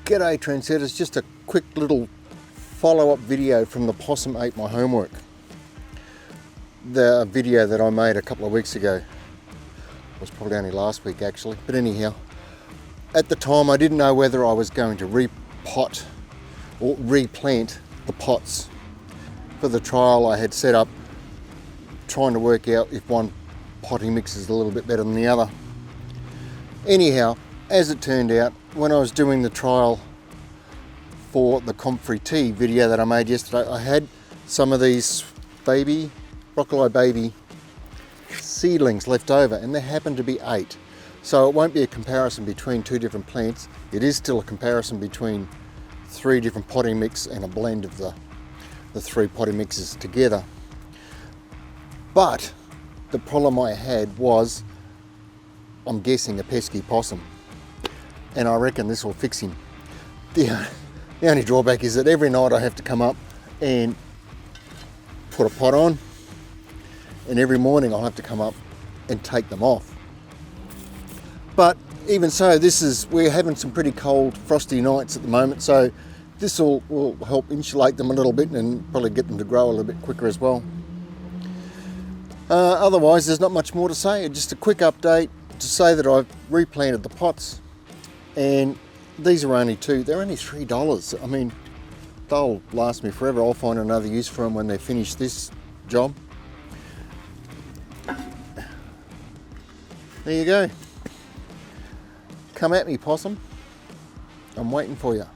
G'day trendsetters, just a quick little follow-up video from the Possum Ate My Homework. The video that I made a couple of weeks ago. It was probably only last week actually, but anyhow. At the time I didn't know whether I was going to repot or replant the pots. For the trial I had set up trying to work out if one potting mix is a little bit better than the other. Anyhow, as it turned out, when I was doing the trial for the comfrey tea video that I made yesterday, I had some of these broccoli baby seedlings left over, and there happened to be 8. So it won't be a comparison between 2 different plants. It is still a comparison between 3 different potting mix and a blend of the 3 potting mixes together. But the problem I had was, I'm guessing, a pesky possum. And I reckon this will fix him. The only drawback is that every night I have to come up and put a pot on, and every morning I'll have to come up and take them off. But even so, we're having some pretty cold, frosty nights at the moment, so this will help insulate them a little bit and probably get them to grow a little bit quicker as well. Otherwise, there's not much more to say. Just a quick update to say that I've replanted the pots, and these are only they're only $3. I mean, they'll last me forever. I'll find another use for them when they finish this job. There you go. Come at me, possum. I'm waiting for you.